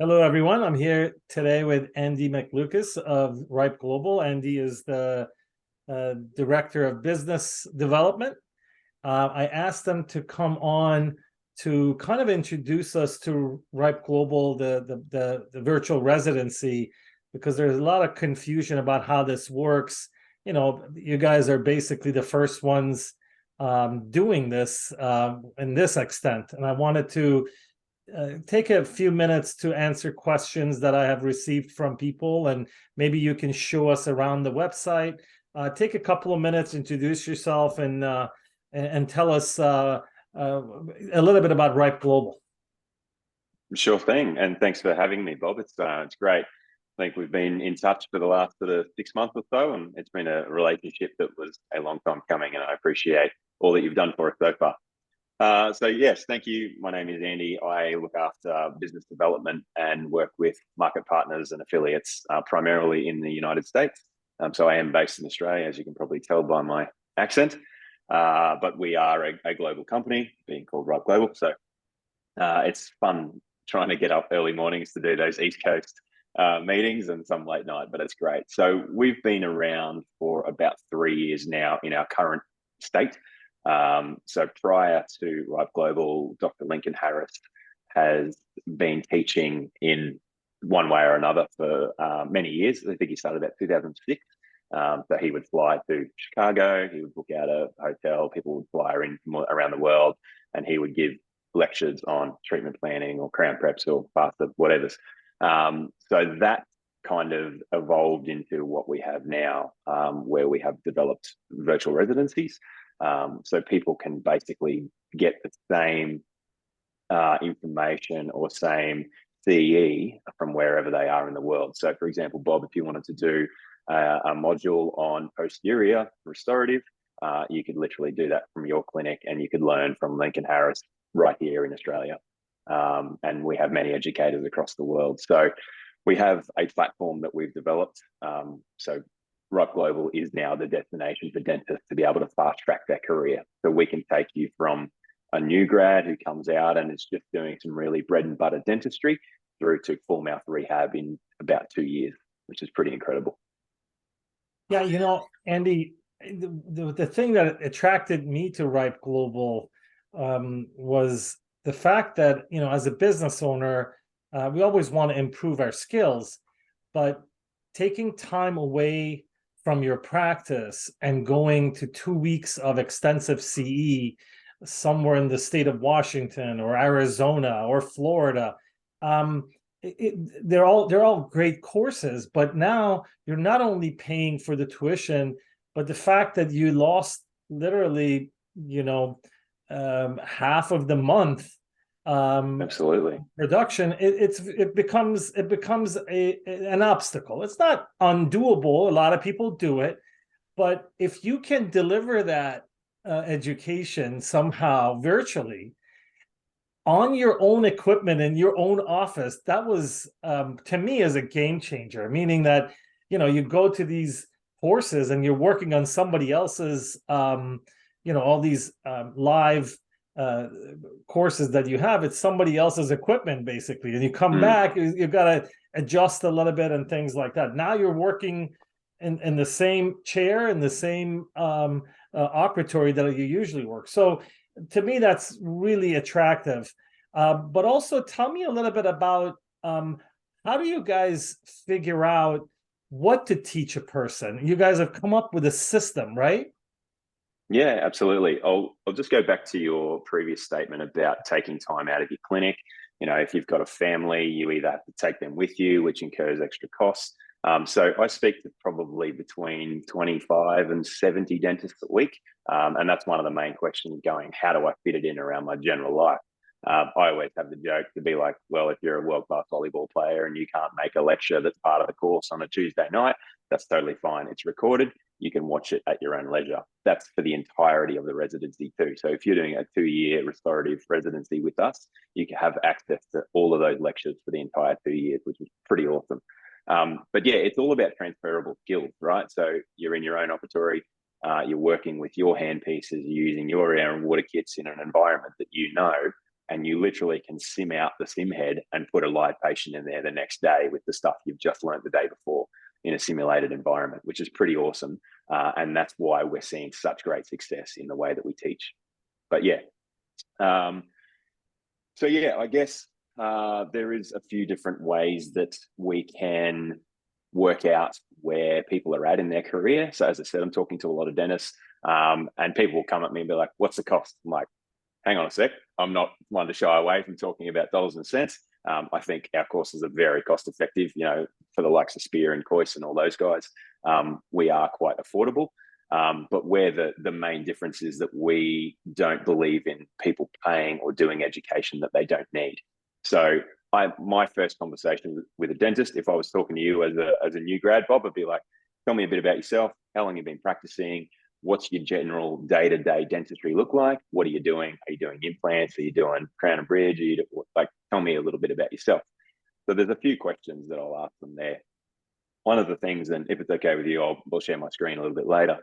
Hello, everyone. I'm here today with Andy McLucas of Ripe Global. Andy is the Director of Business Development. I asked them to come on to kind of introduce us to Ripe Global, the virtual residency, because there's a lot of confusion about how this works. You guys are basically the first ones doing this in this extent, and I wanted to take a few minutes to answer questions that I have received from people, and maybe you can show us around the website. Take a couple of minutes, introduce yourself, and tell us a little bit about Ripe Global. Sure thing, and thanks for having me, Bob. It's great. I think we've been in touch for the last sort of 6 months or so, and it's been a relationship that was a long time coming, and I appreciate all that you've done for us so far. So yes, thank you. My name is Andy. I look after business development and work with market partners and affiliates, primarily in the United States. So I am based in Australia, as you can probably tell by my accent. But we are a global company, being called Ripe Global. So it's fun trying to get up early mornings to do those East Coast meetings and some late night, but it's great. So we've been around for about 3 years now in our current state. So prior to Ripe Global, Dr. Lincoln Harris has been teaching in one way or another for many years. I think he started about 2006. So he would fly to Chicago, he would book out a hotel, people would fly in from around the world, and he would give lectures on treatment planning or crown preps or faster, whatever's. So that kind of evolved into what we have now, where we have developed virtual residencies. So people can basically get the same information or same CE from wherever they are in the world. So, for example, Bob, if you wanted to do a module on posterior restorative, you could literally do that from your clinic, and you could learn from Lincoln Harris right here in Australia. And we have many educators across the world. So we have a platform that we've developed. So Ripe Global is now the destination for dentists to be able to fast track their career. So we can take you from a new grad who comes out and is just doing some really bread and butter dentistry through to full mouth rehab in about 2 years, which is pretty incredible. Yeah, Andy, the thing that attracted me to Ripe Global was the fact that, as a business owner, we always want to improve our skills, but taking time away from your practice and going to 2 weeks of extensive CE somewhere in the state of Washington or Arizona or Florida, they're all great courses, but now you're not only paying for the tuition, but the fact that you lost literally, half of the month Absolutely. production, it becomes an obstacle. It's not undoable. A lot of people do it, but if you can deliver that education somehow virtually on your own equipment in your own office, that was to me as a game changer, meaning that you go to these courses and you're working on somebody else's all these live courses that you have. It's somebody else's equipment basically, and you come back, you've got to adjust a little bit and things like that. Now you're working in the same chair, in the same operatory that you usually work. So to me, that's really attractive. But also tell me a little bit about how do you guys figure out what to teach a person? You guys have come up with a system, right? Yeah, absolutely. I'll just go back to your previous statement about taking time out of your clinic. If you've got a family, you either have to take them with you, which incurs extra costs. So I speak to probably between 25 and 70 dentists a week. And that's one of the main questions going, how do I fit it in around my general life? I always have the joke to be like, well, if you're a world-class volleyball player and you can't make a lecture that's part of the course on a Tuesday night, that's totally fine. It's recorded. You can watch it at your own leisure. That's for the entirety of the residency too. So if you're doing a 2-year restorative residency with us, you can have access to all of those lectures for the entire 2 years, which is pretty awesome. But yeah, it's all about transferable skills, right? So you're in your own operatory, you're working with your hand pieces, you're using your air and water kits in an environment that you know. and you literally can sim out the sim head and put a live patient in there the next day with the stuff you've just learned the day before in a simulated environment, which is pretty awesome. And that's why we're seeing such great success in the way that we teach. But yeah, so yeah, I guess there is a few different ways that we can work out where people are at in their career. So as I said, I'm talking to a lot of dentists, and people will come at me and be like, what's the cost? I'm like, hang on a sec. I'm not one to shy away from talking about dollars and cents. I think our courses are very cost effective, you know, for the likes of Spear and Coyce and all those guys. We are quite affordable. But where the main difference is that we don't believe in people paying or doing education that they don't need. So my first conversation with a dentist, if I was talking to you as a new grad, Bob, I'd be like, tell me a bit about yourself. How long you've been practicing? What's your general day-to-day dentistry look like? What are you doing? Are you doing implants? Are you doing crown and bridge? Are you like, tell me a little bit about yourself. So there's a few questions that I'll ask them there. One of the things, and if it's okay with you, I'll share my screen a little bit later.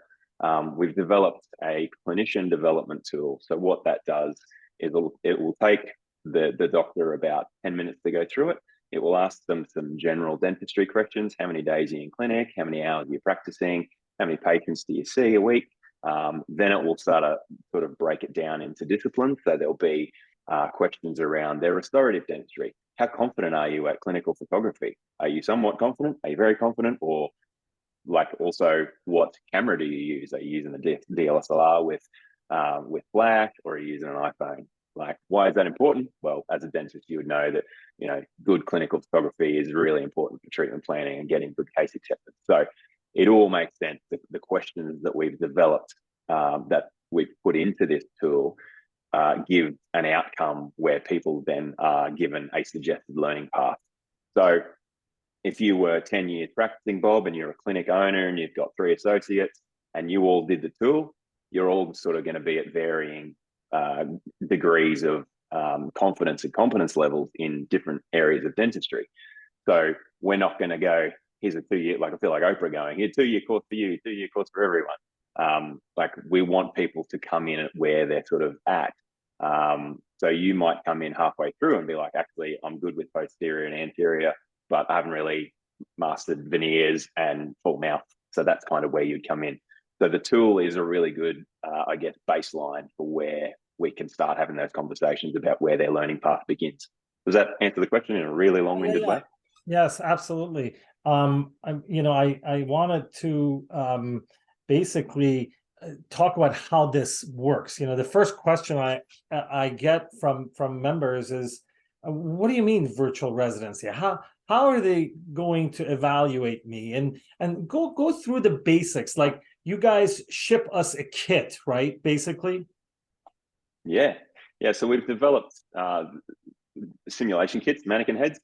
We've developed a clinician development tool. So what that does is it will take the doctor about 10 minutes to go through it. It will ask them some general dentistry questions. How many days are you in clinic? How many hours are you practicing? How many patients do you see a week? Then it will start to sort of break it down into disciplines. So there'll be questions around their restorative dentistry. How confident are you at clinical photography? Are you somewhat confident? Are you very confident? Or like also, what camera do you use? Are you using the DSLR with flash, or are you using an iPhone? Like, why is that important? Well, as a dentist, you would know that, you know, good clinical photography is really important for treatment planning and getting good case acceptance. So it all makes sense. The questions that we've developed, that we've put into this tool, give an outcome where people then are given a suggested learning path. So if you were 10 years practicing, Bob, and you're a clinic owner and you've got 3 associates and you all did the tool, you're all sort of going to be at varying degrees of confidence and competence levels in different areas of dentistry. So we're not going to go, here's a 2-year, like I feel like Oprah going, here's a 2-year course for you, 2-year course for everyone. Like we want people to come in at where they're sort of at. So you might come in halfway through and be like, actually, I'm good with posterior and anterior, but I haven't really mastered veneers and full mouth. So that's kind of where you'd come in. So the tool is a really good, I guess, baseline for where we can start having those conversations about where their learning path begins. Does that answer the question in a really long-winded way? Yes, absolutely. I wanted to basically talk about how this works. You know, the first question I get from members is, what do you mean virtual residency? How are they going to evaluate me? And go through the basics. Like, you guys ship us a kit, right? Basically. Yeah. So we've developed simulation kits, mannequin heads.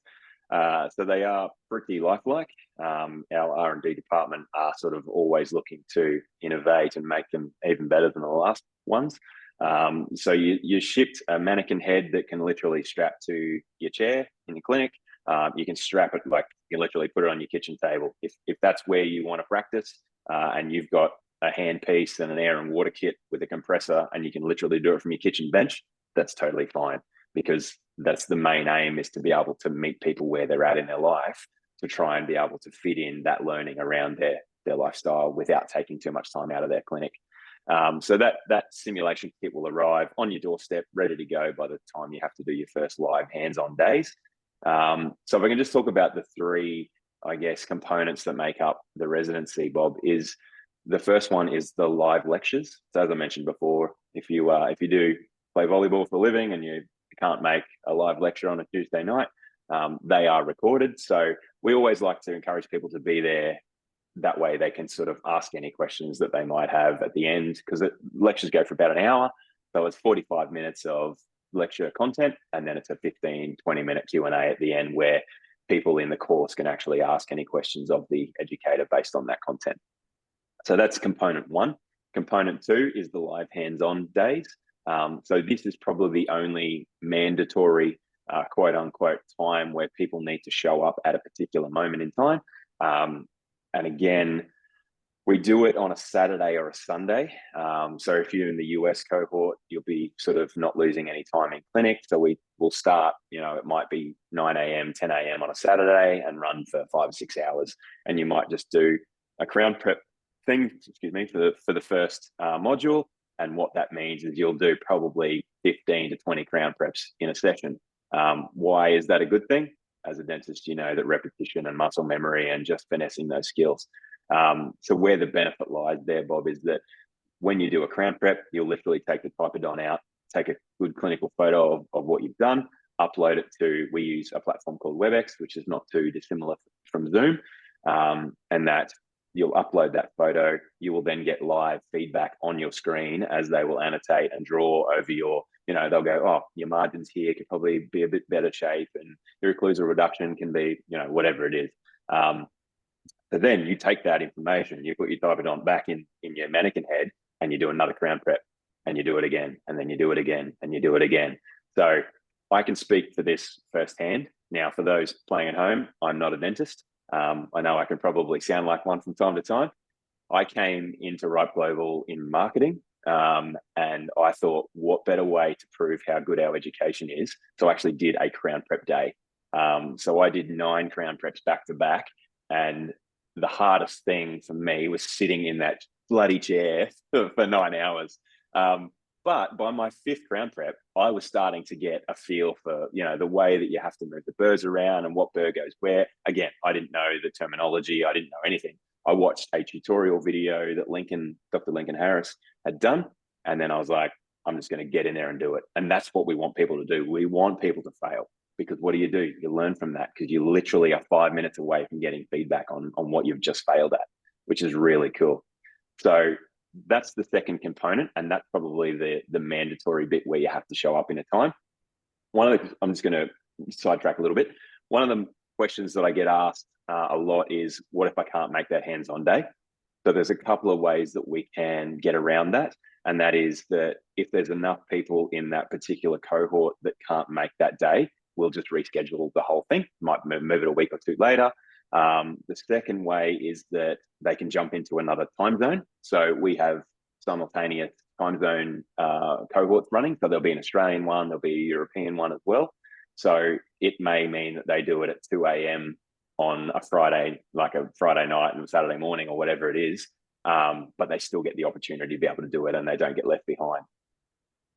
So they are pretty lifelike. Our R&D department are sort of always looking to innovate and make them even better than the last ones. So you shipped a mannequin head that can literally strap to your chair in your clinic. You can strap it, like you can literally put it on your kitchen table. If that's where you want to practice, and you've got a hand piece and an air and water kit with a compressor, and you can literally do it from your kitchen bench, that's totally fine, because that's the main aim, is to be able to meet people where they're at in their life, to try and be able to fit in that learning around their lifestyle without taking too much time out of their clinic. So that simulation kit will arrive on your doorstep, ready to go by the time you have to do your first live hands-on days. So if I can just talk about the 3, I guess, components that make up the residency, Bob, is the first one is the live lectures. So as I mentioned before, if you do play volleyball for a living and you can't make a live lecture on a Tuesday night, they are recorded. So we always like to encourage people to be there. That way they can sort of ask any questions that they might have at the end, because lectures go for about an hour. So it's 45 minutes of lecture content, and then it's a 15-20-minute Q&A at the end, where people in the course can actually ask any questions of the educator based on that content. So that's component 1. Component 2 is the live hands-on days. So this is probably the only mandatory, quote unquote, time where people need to show up at a particular moment in time. And again, We do it on a Saturday or a Sunday. So if you're in the US cohort, you'll be sort of not losing any time in clinic. So we will start, it might be 9 a.m., 10 a.m. on a Saturday and run for 5 or 6 hours. And you might just do a crown prep thing, for the first module. And what that means is you'll do probably 15 to 20 crown preps in a session. Why is that a good thing? As a dentist, you know that repetition and muscle memory and just finessing those skills. So where the benefit lies there, Bob, is that when you do a crown prep, you'll literally take the typodont out, take a good clinical photo of what you've done, upload it to, we use a platform called WebEx, which is not too dissimilar from Zoom, and that you'll upload that photo. You will then get live feedback on your screen as they will annotate and draw over your, they'll go, oh, your margins here could probably be a bit better shape and your occlusal reduction can be, whatever it is. So then you take that information, you put your typodont back in your mannequin head and you do another crown prep and you do it again, and then you do it again and you do it again. So I can speak for this firsthand. Now, for those playing at home, I'm not a dentist. I know I can probably sound like one from time to time. I came into Ripe Global in marketing, and I thought, what better way to prove how good our education is? So I actually did a crown prep day. So I did 9 crown preps back to back, and the hardest thing for me was sitting in that bloody chair for 9 hours. But by my 5th crown prep, I was starting to get a feel for, the way that you have to move the burrs around and what burr goes where. Again, I didn't know the terminology. I didn't know anything. I watched a tutorial video that Dr. Lincoln Harris had done. And then I was like, I'm just going to get in there and do it. And that's what we want people to do. We want people to fail, because what do? You learn from that, because you literally are 5 minutes away from getting feedback on what you've just failed at, which is really cool. So that's the second component, and that's probably the mandatory bit where you have to show up in a time. I'm just going to sidetrack a little bit. One of the questions that I get asked a lot is, what if I can't make that hands-on day? So there's a couple of ways that we can get around that. And that is that if there's enough people in that particular cohort that can't make that day, we'll just reschedule the whole thing. Might move it a week or two later. The second way is that they can jump into another time zone. So we have simultaneous time zone cohorts running. So there'll be an Australian one, there'll be a European one as well. So it may mean that they do it at 2 a.m. on a Friday, like a Friday night and Saturday morning or whatever it is. But they still get the opportunity to be able to do it and they don't get left behind.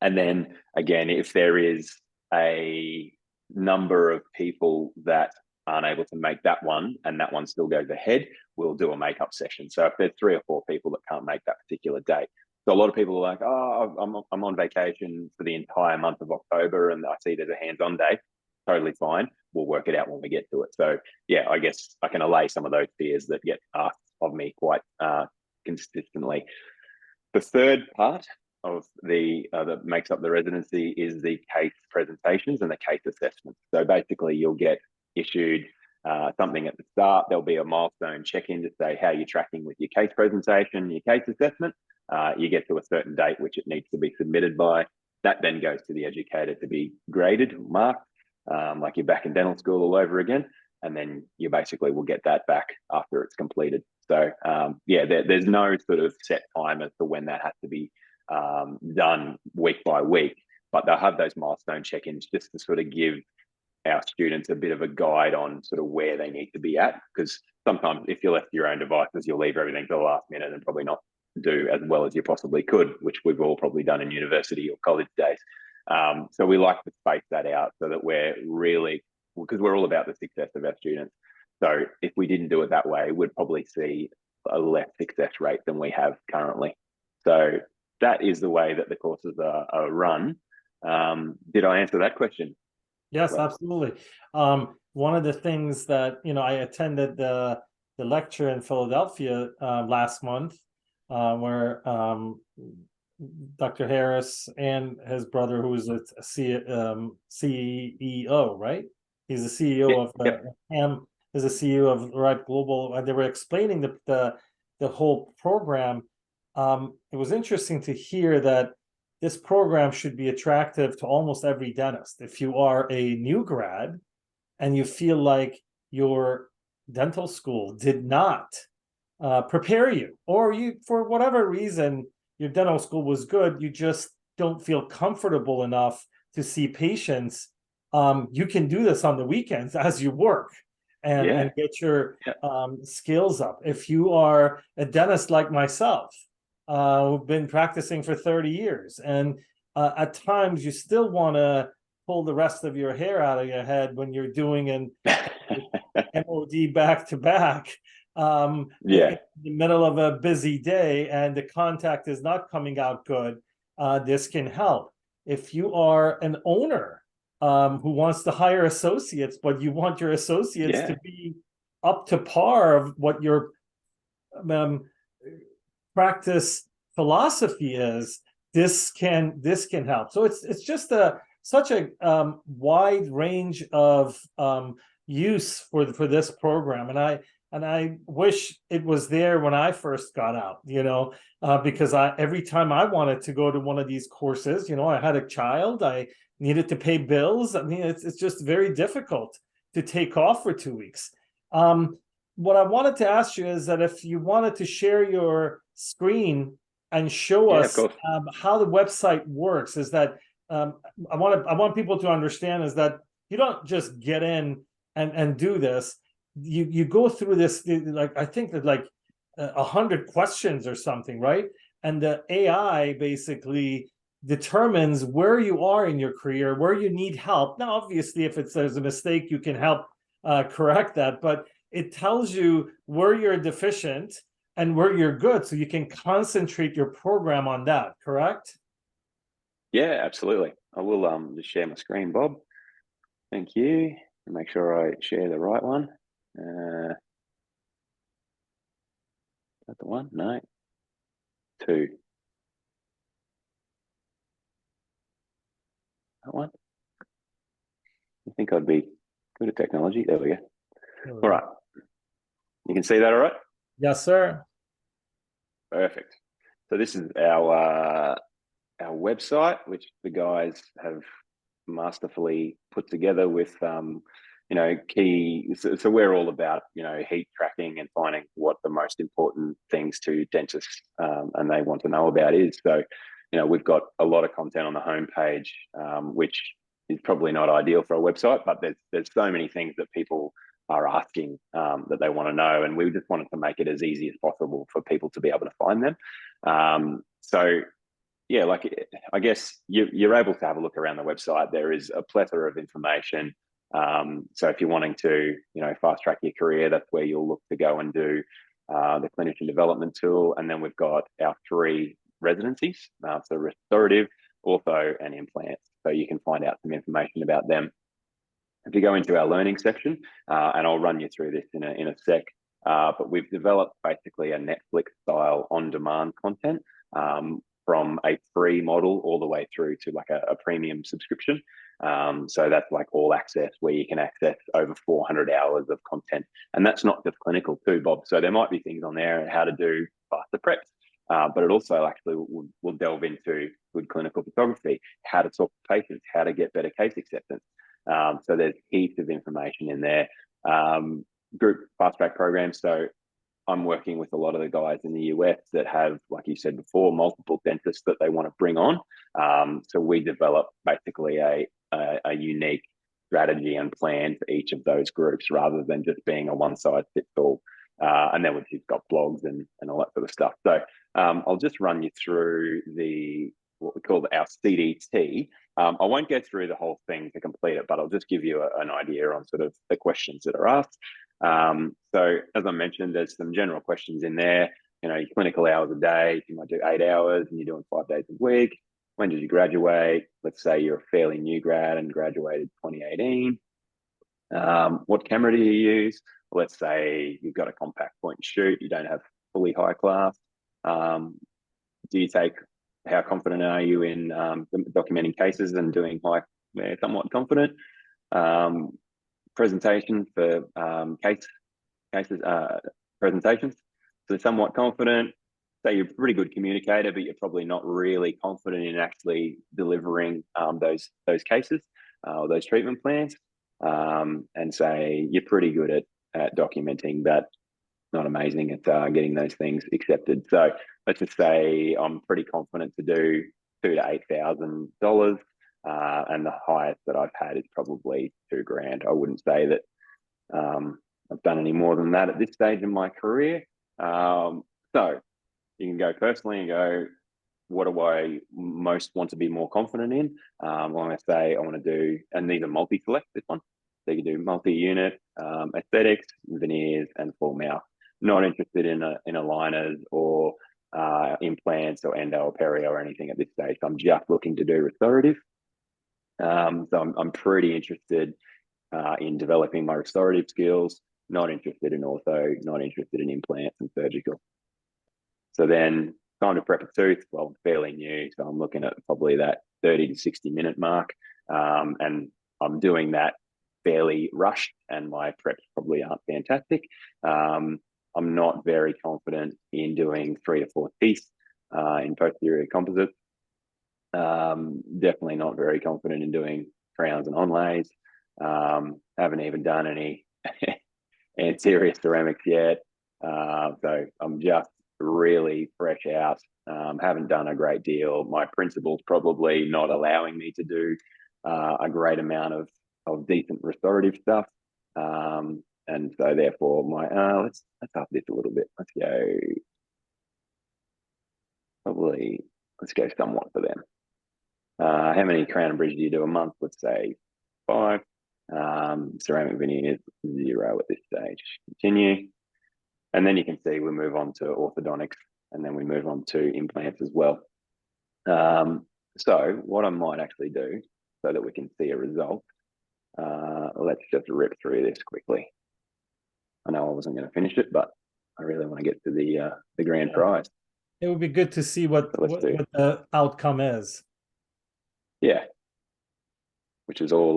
And then again, if there is a number of people that aren't able to make that one and that one still goes ahead, we'll do a makeup session. So if there's 3 or 4 people that can't make that particular date, so a lot of people are like, oh, I'm on vacation for the entire month of October and I see there's a hands-on day. Totally fine. We'll work it out when we get to it. So yeah, I guess I can allay some of those fears that get asked of me quite consistently. The third part of that makes up the residency is the case presentations and the case assessments. So basically you'll get issued something at the start. There'll be a milestone check-in to say how you're tracking with your case presentation, your case assessment. You get to a certain date which it needs to be submitted by. That then goes to the educator to be graded, marked, like you're back in dental school all over again. And then you basically will get that back after it's completed. So yeah, there's no sort of set time as to when that has to be done week by week, but they'll have those milestone check-ins just to sort of give our students a bit of a guide on sort of where they need to be at. Because sometimes if you're left to your own devices, you'll leave everything to the last minute and probably not do as well as you possibly could, which we've all probably done in university or college days. So we like to space that out so that we're really, because we're all about the success of our students. So if we didn't do it that way, we'd probably see a less success rate than we have currently. So that is the way that the courses are run. Did I answer that question? Yes, absolutely. One of the things that, I attended the lecture in Philadelphia last month where Dr. Harris and his brother, who is a CEO, right? He's the CEO of Ham, is the CEO of Ripe Global, and they were explaining the whole program. It was interesting to hear that this program should be attractive to almost every dentist. If you are a new grad and you feel like your dental school did not prepare you, or you, for whatever reason, your dental school was good, you just don't feel comfortable enough to see patients. You can do this on the weekends as you work, and get your skills up. If you are a dentist like myself, who've been practicing for 30 years, and at times you still want to pull the rest of your hair out of your head when you're doing an MOD back to back, in the middle of a busy day, and the contact is not coming out good, this can help. If you are an owner who wants to hire associates, but you want your associates to be up to par of what your practice philosophy is, this can help. So it's just such a wide range of use for this program, and I wish it was there when I first got out, because every time I wanted to go to one of these courses, I had a child, I needed to pay bills. I mean, it's just very difficult to take off for 2 weeks. What I wanted to ask you is that if you wanted to share your screen and show us how the website works, is that I want people to understand is that you don't just get in and do this. You go through this, like, I think that like 100 questions or something, right? And the AI basically determines where you are in your career, where you need help. Now, obviously, if there's a mistake, you can help correct that, but it tells you where you're deficient and where you're good, so you can concentrate your program on that, correct? Yeah, absolutely. I will just share my screen, Bob. Thank you. And make sure I share the right one. Is that the one? No. 2. That one? I think I'd be good at technology. There we go. All right. You can see that all right? Yes, sir. Perfect. So this is our website, which the guys have masterfully put together with key. So we're all about heat tracking and finding what the most important things to dentists and they want to know about is. So we've got a lot of content on the homepage, which is probably not ideal for a website, but there's so many things that people are asking that they want to know, and we just wanted to make it as easy as possible for people to be able to find them. So yeah, like, I guess you're able to have a look around the website. There is a plethora of information. So if you're wanting to, fast track your career, that's where you'll look to go and do the clinician development tool. And then we've got our 3 residencies, so restorative, ortho, and implants. So you can find out some information about them. If you go into our learning section, and I'll run you through this in a sec, but we've developed basically a Netflix-style on-demand content, from a free model all the way through to like a premium subscription. So that's like all access, where you can access over 400 hours of content. And that's not just clinical too, Bob. So there might be things on there, how to do faster preps, but it also actually will delve into good clinical photography, how to talk to patients, how to get better case acceptance. So there's heaps of information in there. Group fast track programs. So I'm working with a lot of the guys in the US that have, like you said before, multiple dentists that they want to bring on. So we develop basically a unique strategy and plan for each of those groups, rather than just being a one-size-fits-all. And then we've got blogs and all that sort of stuff. So I'll just run you through what we call our CDT. I won't go through the whole thing to complete it, but I'll just give you an idea on sort of the questions that are asked. So as I mentioned, there's some general questions in there. Your clinical hours a day, you might do 8 hours and you're doing 5 days a week. When did you graduate? Let's say you're a fairly new grad and graduated 2018. What camera do you use? Let's say you've got a compact point and shoot, you don't have fully high class. How confident are you in documenting cases and doing somewhat confident? Presentation for presentations. So somewhat confident. Say you're a pretty good communicator, but you're probably not really confident in actually delivering those cases or those treatment plans. And say you're pretty good at documenting that not amazing at getting those things accepted. So let's just say I'm pretty confident to do $2,000 to $8,000, and the highest that I've had is probably $2,000. I wouldn't say that I've done any more than that at this stage in my career. So you can go personally and go, what do I most want to be more confident in? I'm going to say I want to do, and these are multi-select, this one. So you can do multi-unit, aesthetics, veneers, and full mouth. Not interested in aligners or implants or endo or perio or anything at this stage. I'm just looking to do restorative. So I'm pretty interested in developing my restorative skills. Not interested in ortho, not interested in implants and surgical. So then time to prep a tooth, well, I'm fairly new, so I'm looking at probably that 30 to 60-minute mark. And I'm doing that fairly rushed, and my preps probably aren't fantastic. I'm not very confident in doing 3 to 4 teeth in posterior composites. Definitely not very confident in doing crowns and onlays. Haven't even done any anterior ceramics yet. So I'm just really fresh out. Haven't done a great deal. My principal's probably not allowing me to do a great amount of decent restorative stuff. And so therefore my let's up this a little bit. Let's go somewhat for them. How many crown and bridge do you do a month? Let's say 5. Ceramic veneers 0 at this stage. Continue. And then you can see we move on to orthodontics, and then we move on to implants as well. So what I might actually do so that we can see a result, let's just rip through this quickly. I know I wasn't going to finish it, but I really want to get to the grand prize. It would be good to see what the outcome is. Yeah. Which is all,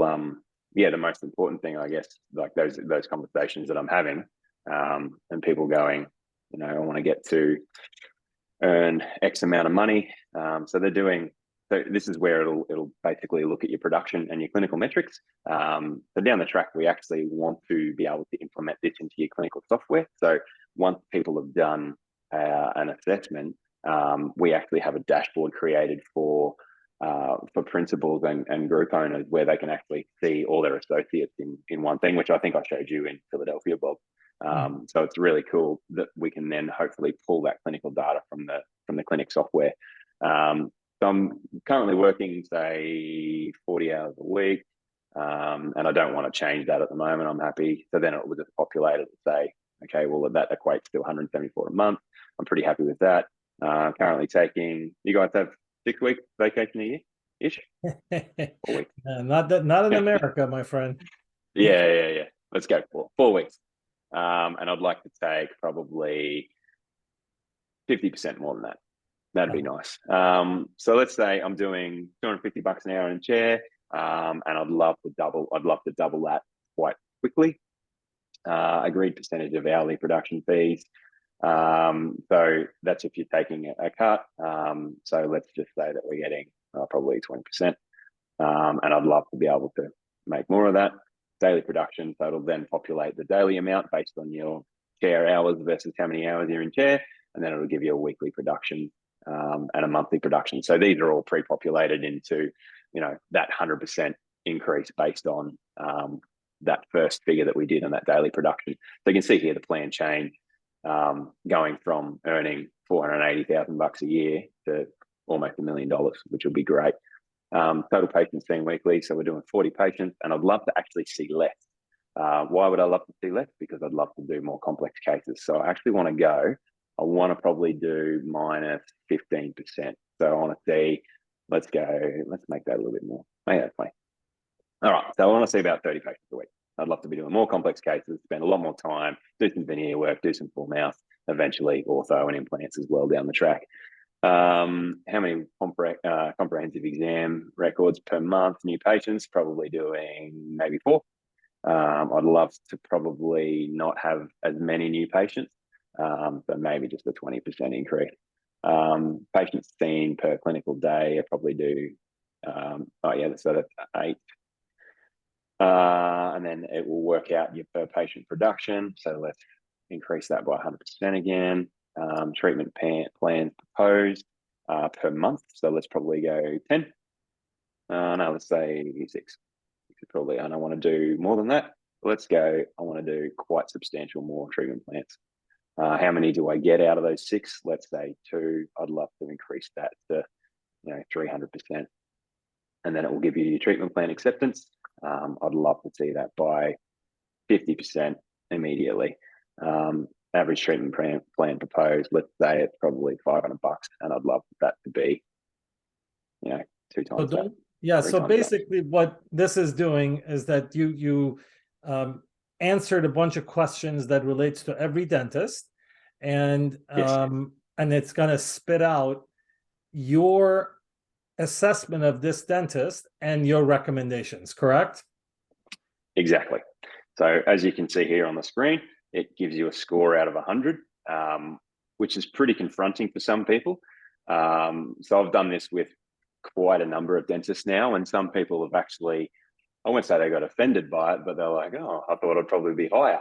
the most important thing, I guess, like those conversations that I'm having, and people going, I want to get to earn X amount of money. So this is where it'll basically look at your production and your clinical metrics. So down the track, we actually want to be able to implement this into your clinical software. So once people have done an assessment, we actually have a dashboard created for principals and group owners where they can actually see all their associates in one thing, which I think I showed you in Philadelphia, Bob. So it's really cool that we can then hopefully pull that clinical data from the clinic software. So I'm currently working, say, 40 hours a week, and I don't want to change that at the moment. I'm happy. So then it will just populate it and say, okay, well, that equates to 174 a month. I'm pretty happy with that. Currently taking, you guys have 6 weeks vacation a year-ish? 4 weeks. Not in America, my friend. Yeah. Let's go for 4 weeks. And I'd like to take probably 50% more than that. That'd be nice. So let's say I'm doing $250 an hour in a chair, and I'd love to double that quite quickly. Agreed percentage of hourly production fees. So that's if you're taking a cut. So let's just say that we're getting probably 20%. And I'd love to be able to make more of that. Daily production, so it'll then populate the daily amount based on your chair hours versus how many hours you're in chair, and then it'll give you a weekly production and a monthly production. So these are all pre-populated into, that 100% increase based on that first figure that we did on that daily production. So you can see here the plan change, going from earning $480,000 a year to almost $1 million, which will be great. Total patients seen weekly, so we're doing 40 patients, and I'd love to actually see less. Why would I love to see less? Because I'd love to do more complex cases. So I actually want to probably do minus 15%. So I want to see, let's make that a little bit more. Maybe that's fine. All right, so I want to see about 30 patients a week. I'd love to be doing more complex cases, spend a lot more time, do some veneer work, do some full mouth, eventually ortho and implants as well down the track. How many comprehensive exam records per month? New patients, probably doing maybe 4. I'd love to probably not have as many new patients, but maybe just a 20% increase. Patients seen per clinical day, I probably do, so that's 8. And then it will work out your per patient production. So let's increase that by 100% again. Treatment plans proposed per month. So let's probably go 10. No, let's say 6. Probably, I don't want to do more than that. Let's go. I want to do quite substantial more treatment plans. How many do I get out of those 6? Let's say 2. I'd love to increase that to 300%, and then it will give you your treatment plan acceptance. I'd love to see that by 50% immediately. Average treatment plan proposed, let's say it's probably $500, and I'd love that to be 2 times that. Yeah, so basically what this is doing is that you answered a bunch of questions that relates to every dentist, and Yes. And it's going to spit out your assessment of this dentist and your recommendations, correct? Exactly. So as you can see here on the screen, it gives you a score out of 100, which is pretty confronting for some people. So I've done this with quite a number of dentists now, and some people have actually, I won't say they got offended by it, but they're like, oh, I thought it'd probably be higher.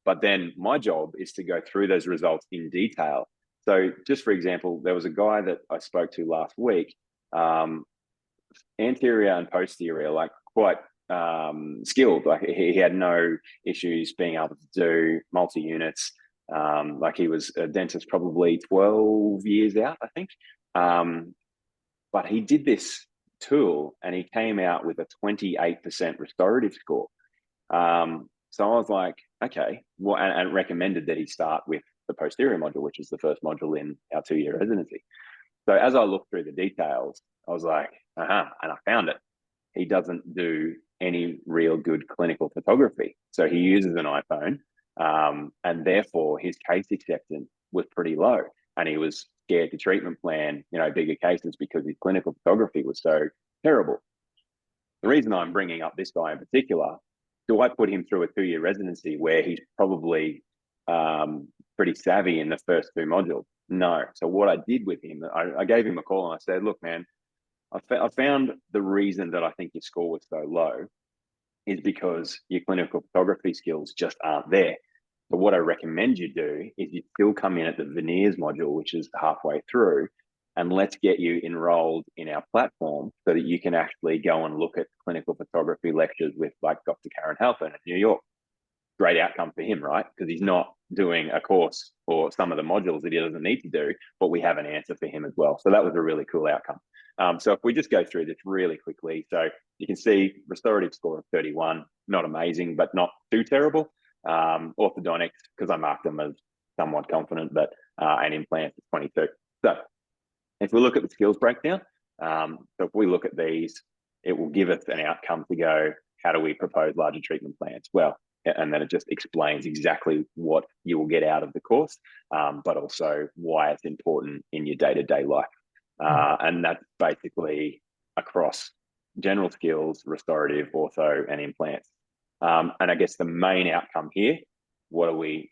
But then my job is to go through those results in detail. So just for example, there was a guy that I spoke to last week, anterior and posterior, like quite skilled. Like he had no issues being able to do multi-units. Like he was a dentist probably 12 years out, I think. But he did this tool and he came out with a 28% restorative score. So I was like, okay, well, and recommended that he start with the posterior module, which is the first module in our 2-year residency. So as I looked through the details, I was like, and I found it. He doesn't do any real good clinical photography. So he uses an iPhone, and therefore his case acceptance was pretty low. And he was scared to treatment plan, bigger cases because his clinical photography was so terrible. The reason I'm bringing up this guy in particular, do I put him through a 2-year residency where he's probably pretty savvy in the first 2 modules? No. So what I did with him, I gave him a call and I said, look, man, I found the reason that I think your score was so low is because your clinical photography skills just aren't there. But what I recommend you do is you still come in at the veneers module, which is halfway through, and let's get you enrolled in our platform so that you can actually go and look at clinical photography lectures with like Dr. Karen Halpern in New York. Great outcome for him, right? Because he's not doing a course or some of the modules that he doesn't need to do, but we have an answer for him as well. So that was a really cool outcome. So if we just go through this really quickly, so you can see restorative score of 31, not amazing, but not too terrible. Orthodontics, because I marked them as somewhat confident, but and implants is 22. So if we look at the skills breakdown, so if we look at these, it will give us an outcome to go, how do we propose larger treatment plans? Well, and then it just explains exactly what you will get out of the course, but also why it's important in your day-to-day life. And that's basically across general skills, restorative, ortho, and implants. And I guess the main outcome here, what do we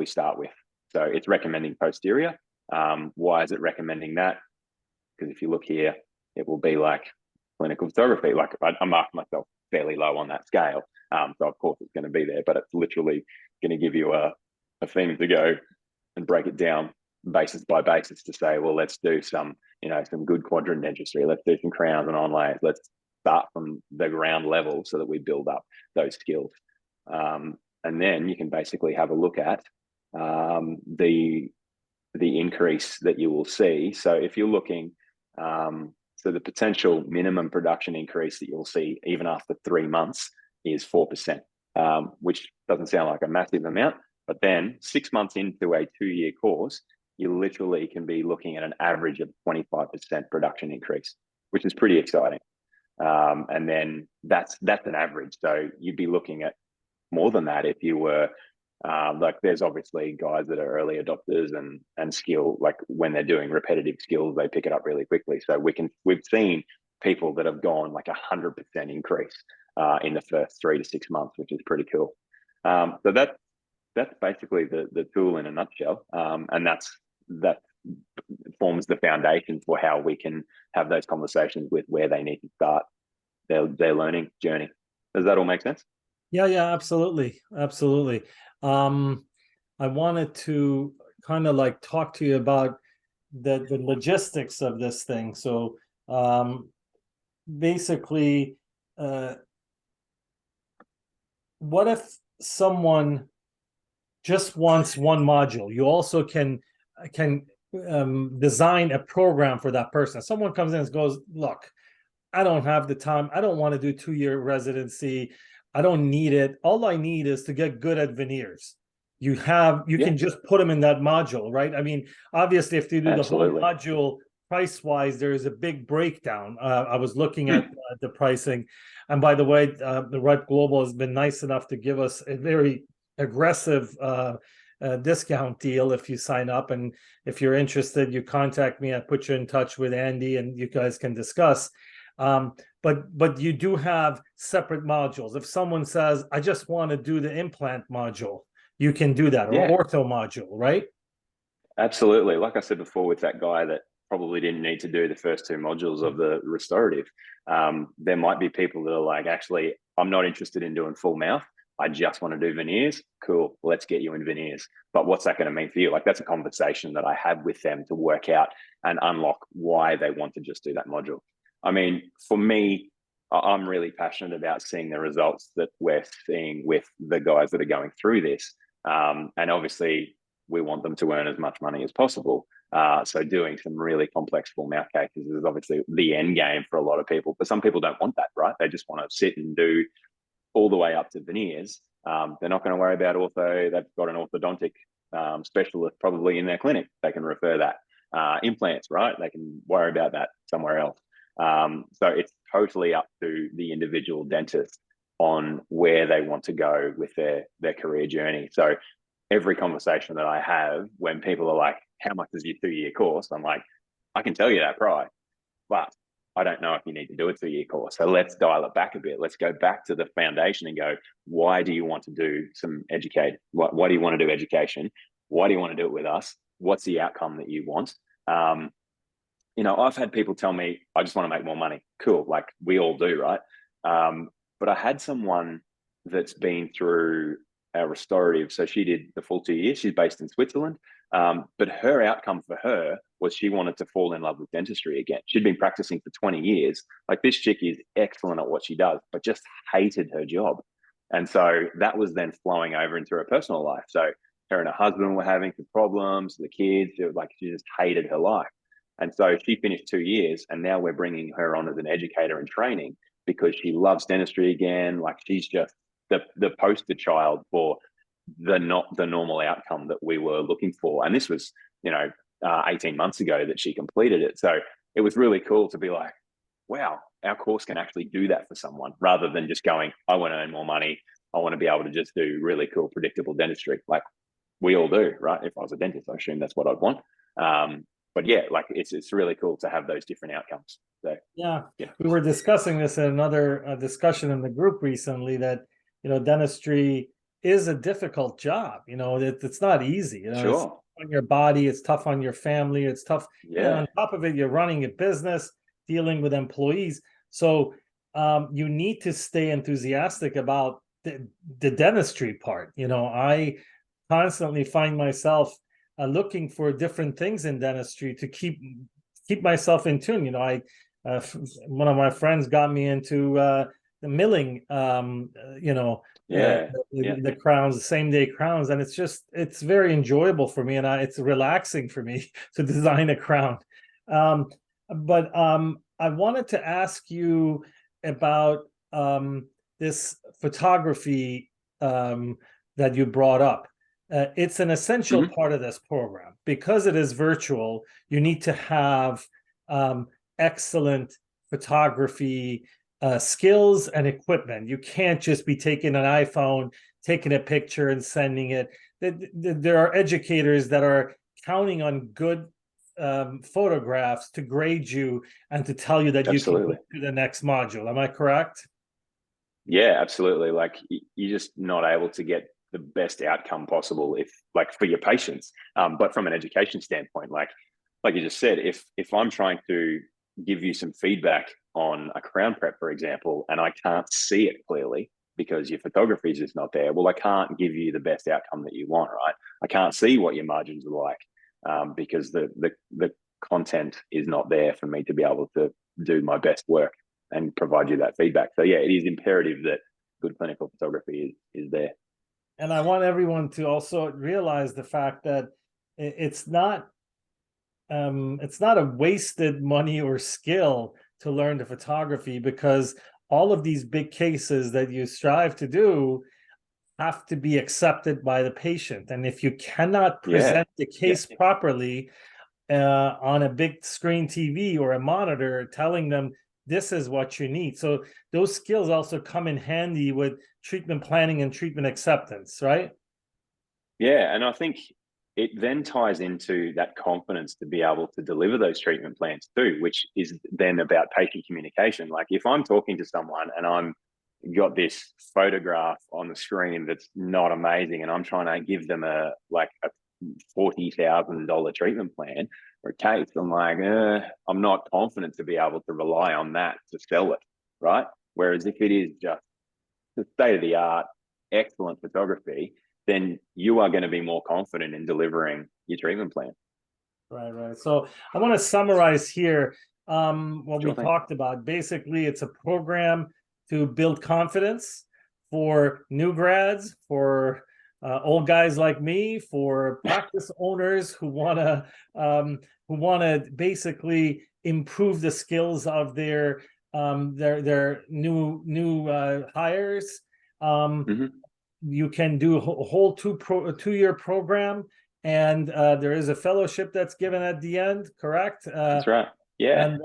start with? So it's recommending posterior. Why is it recommending that? Because if you look here, it will be like clinical photography. Like I marked myself fairly low on that scale. So of course it's going to be there, but it's literally going to give you a thing to go and break it down basis by basis to say, well, let's do some good quadrant dentistry. Let's do some crowns and onlays. Let's start from the ground level so that we build up those skills. And then you can basically have a look at the increase that you will see. So if you're looking, so the potential minimum production increase that you'll see even after 3 months is 4%, which doesn't sound like a massive amount. But then 6 months into a 2-year course, you literally can be looking at an average of 25% production increase, which is pretty exciting. And then that's an average. So you'd be looking at more than that if you were like, there's obviously guys that are early adopters and skill, like when they're doing repetitive skills, they pick it up really quickly. So we've seen people that have gone like 100% increase in the first 3 to 6 months, which is pretty cool. So that's basically the tool in a nutshell. And that forms the foundation for how we can have those conversations with where they need to start their learning journey. Does that all make sense? Yeah, absolutely. I wanted to kind of like talk to you about the logistics of this thing. So basically, what if someone just wants one module? You also can design a program for that person. Someone comes in and goes, look, I don't have the time. I don't want to do 2-year residency. I don't need it. All I need is to get good at veneers. You Yeah, can just put them in that module, right? I mean, obviously, if you do the whole absolutely. module price wise, there is a big breakdown. I was looking at Hmm. the pricing, and by the way, the Rep Global has been nice enough to give us a very aggressive discount deal if you sign up. And if you're interested, you contact me. I put you in touch with Andy, and you guys can discuss. But you do have separate modules. If someone says, I just want to do the implant module, you can do that, Yeah, or ortho module, right? absolutely. Like I said before, with that guy that probably didn't need to do the first 2 modules of the restorative, there might be people that are like, actually, I'm not interested in doing full mouth. I just want to do veneers. Cool, let's get you in veneers. But what's that going to mean for you? Like, that's a conversation that I have with them to work out and unlock why they want to just do that module. I mean, for me, I'm really passionate about seeing the results that we're seeing with the guys that are going through this. And obviously, we want them to earn as much money as possible. So doing some really complex full mouth cases is obviously the end game for a lot of people. But some people don't want that, right? They just want to sit and do all the way up to veneers. They're not going to worry about ortho. They've got an orthodontic specialist probably in their clinic. They can refer that. Implants, right? They can worry about that somewhere else. So it's totally up to the individual dentist on where they want to go with their career journey. So every conversation that I have, when people are like, how much is your 2-year course? I'm like, I can tell you that price, but I don't know if you need to do a 2-year course. So let's dial it back a bit. Let's go back to the foundation and go, why do you want to do some educate? Why do you want to do education? Why do you want to do it with us? What's the outcome that you want? Um, I've had people tell me, I just want to make more money. Cool. Like we all do, right? But I had someone that's been through our restorative. So she did the full 2 years. She's based in Switzerland. But her outcome for her was she wanted to fall in love with dentistry again. She'd been practicing for 20 years. Like this chick is excellent at what she does, but just hated her job. And so that was then flowing over into her personal life. So her and her husband were having some problems, the kids, she just hated her life. And so she finished 2 years, and now we're bringing her on as an educator and training because she loves dentistry again. Like she's just the poster child for the normal outcome that we were looking for. And this was 18 months ago that she completed it. So it was really cool to be like, wow, our course can actually do that for someone rather than just going, I want to earn more money. I want to be able to just do really cool, predictable dentistry. Like we all do, right? If I was a dentist, I assume that's what I'd want. But yeah, like it's really cool to have those different outcomes. So Yeah, yeah, we were discussing this in another discussion in the group recently that dentistry is a difficult job. It's not easy. It's sure. on your body, it's tough on your family, it's tough. And Yeah, on top of it, you're running a business, dealing with employees. So you need to stay enthusiastic about the dentistry part. I constantly find myself looking for different things in dentistry to keep myself in tune. One of my friends got me into the milling, yeah, yeah. the crowns, the same day crowns, and it's very enjoyable for me, and it's relaxing for me to design a crown. But I wanted to ask you about this photography that you brought up. It's an essential Mm-hmm. part of this program because it is virtual. You need to have excellent photography skills and equipment. You can't just be taking an iPhone, taking a picture and sending it. There are educators that are counting on good photographs to grade you and to tell you that you can go Absolutely. to the next module. Am I correct? Yeah, absolutely. Like you're just not able to get the best outcome possible if like for your patients. But from an education standpoint, like you just said, if I'm trying to give you some feedback on a crown prep, for example, and I can't see it clearly, because your photography is just not there. Well, I can't give you the best outcome that you want, right? I can't see what your margins are like because the content is not there for me to be able to do my best work and provide you that feedback. So yeah, it is imperative that good clinical photography is there. And I want everyone to also realize the fact that it's not a wasted money or skill to learn the photography, because all of these big cases that you strive to do have to be accepted by the patient. And if you cannot present the case properly on a big screen TV or a monitor, telling them this is what you need. So those skills also come in handy with treatment planning and treatment acceptance, right? Yeah, and I think it then ties into that confidence to be able to deliver those treatment plans too, which is then about patient communication. Like if I'm talking to someone and I'm got this photograph on the screen that's not amazing, and I'm trying to give them a $40,000 treatment plan or a case, I'm like, I'm not confident to be able to rely on that to sell it, right? Whereas if it is just the state of the art, excellent photography, then you are going to be more confident in delivering your treatment plan. Right. So I want to summarize here what we talked about. Basically, it's a program to build confidence for new grads, for old guys like me, for practice owners who want to basically improve the skills of their new hires. You can do a whole two-year program, and there is a fellowship that's given at the end, correct? That's right. Yeah.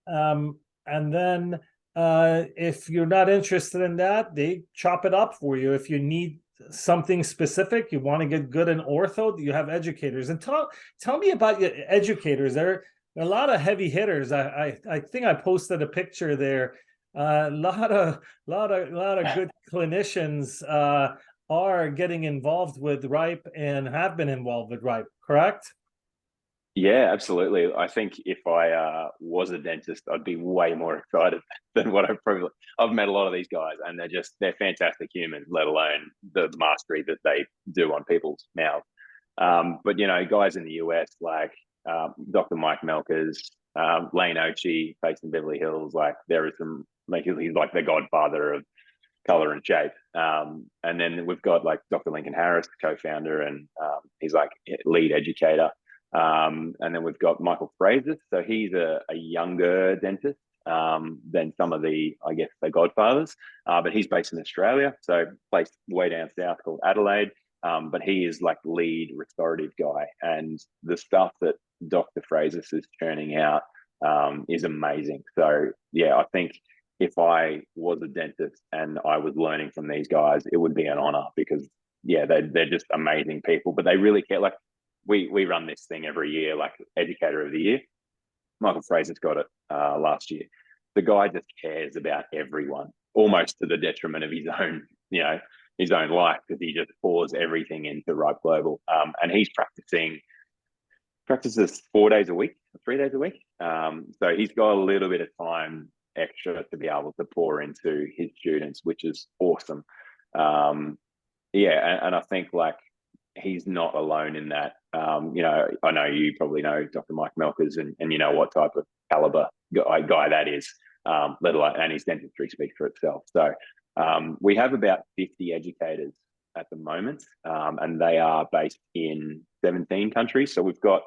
And then if you're not interested in that, they chop it up for you. If you need something specific, you want to get good in ortho, you have educators. And tell me about your educators. There are a lot of heavy hitters. I think I posted a picture there. A lot of good clinicians are getting involved with RIPE and have been involved with RIPE, correct? Yeah, absolutely. I think if I was a dentist, I'd be way more excited than what I've met a lot of these guys, and they're fantastic humans, let alone the mastery that they do on people's mouths. But guys in the US like Dr. Mike Melkers, Lane Ochi, based in Beverly Hills, like there is some, like he's like the godfather of color and shape. And then we've got like Dr. Lincoln Harris, co-founder, and he's like lead educator. And then we've got Michael Fraser. So he's a younger dentist than some of the godfathers, but he's based in Australia. So place way down south called Adelaide. But he is like lead restorative guy. And the stuff that Dr. Fraser is churning out is amazing. So yeah, I think if I was a dentist and I was learning from these guys, it would be an honor, because yeah, they're just amazing people, but they really care. Like we run this thing every year, like Educator of the Year. Michael Fraser's got it last year. The guy just cares about everyone, almost to the detriment of his own life, because he just pours everything into RIPE Global. And he's practices 4 days a week, 3 days a week. So he's got a little bit of time extra to be able to pour into his students, which is awesome. And I think like he's not alone in that. I know you probably know Dr. Mike Melkers, and you know what type of caliber guy that is, let alone, and his dentistry speaks for itself. So we have about 50 educators at the moment, and they are based in 17 countries. So we've got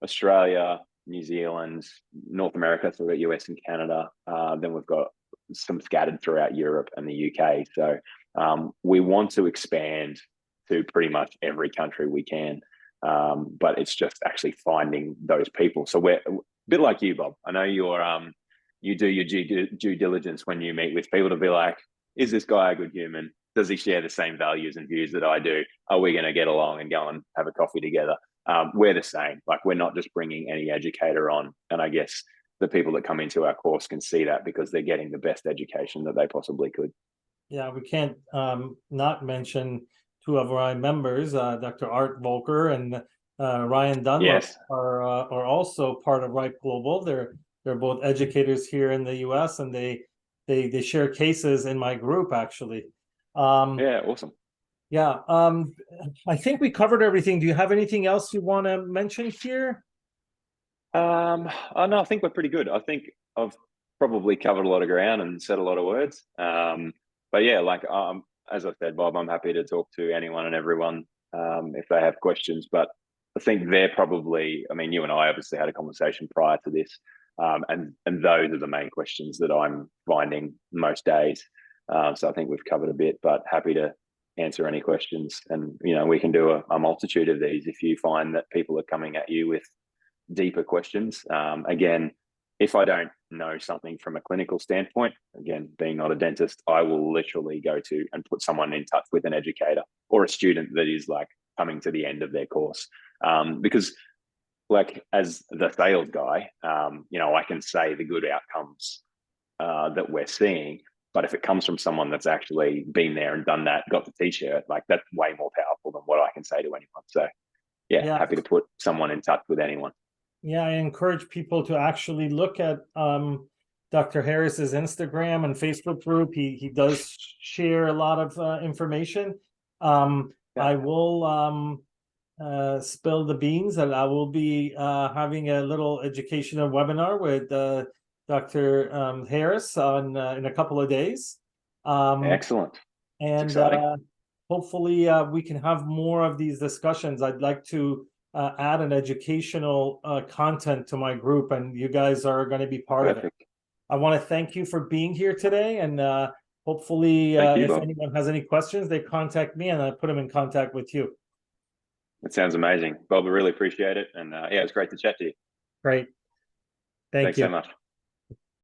Australia, New Zealand, North America, so we've got US and Canada. Then we've got some scattered throughout Europe and the UK. So we want to expand to pretty much every country we can. But it's just actually finding those people. So we're a bit like you, Bob. I know you do your due diligence when you meet with people to be like, is this guy a good human? Does he share the same values and views that I do? Are we going to get along and go and have a coffee together? We're the same. Like, we're not just bringing any educator on. And I guess the people that come into our course can see that, because they're getting the best education that they possibly could. Yeah, we can't not mention two of our members, Dr. Art Volker and Ryan Dunlop, yes, are also part of RIPE Global. They're both educators here in the US, and they they share cases in my group actually. Yeah, awesome. Yeah, I think we covered everything. Do you have anything else you want to mention here? Oh, no, I think we're pretty good. I think I've probably covered a lot of ground and said a lot of words. But yeah, like as I said, Bob, I'm happy to talk to anyone and everyone if they have questions. But I think they're probably, I mean, you and I obviously had a conversation prior to this, and those are the main questions that I'm finding most days. So I think we've covered a bit, but happy to answer any questions. And we can do a multitude of these if you find that people are coming at you with deeper questions. Again, if I don't know something from a clinical standpoint, again, being not a dentist, I will literally go to and put someone in touch with an educator or a student that is like coming to the end of their course. Because like as the sales guy, I can say the good outcomes that we're seeing, but if it comes from someone that's actually been there and done that, got the t-shirt, like that's way more powerful than what I can say to anyone. So yeah, happy to put someone in touch with anyone. Yeah, I encourage people to actually look at Dr. Harris's Instagram and Facebook group. He does share a lot of information. I will spill the beans that I will be having a little educational webinar with Dr. Harris on in a couple of days. Excellent. And hopefully we can have more of these discussions. I'd like to add an educational content to my group, and you guys are going to be part of it. I want to thank you for being here today, and hopefully if anyone has any questions, they contact me and I put them in contact with you. It sounds amazing, Bob. I really appreciate it, and yeah, it's great to chat to you. Great. Thanks so much.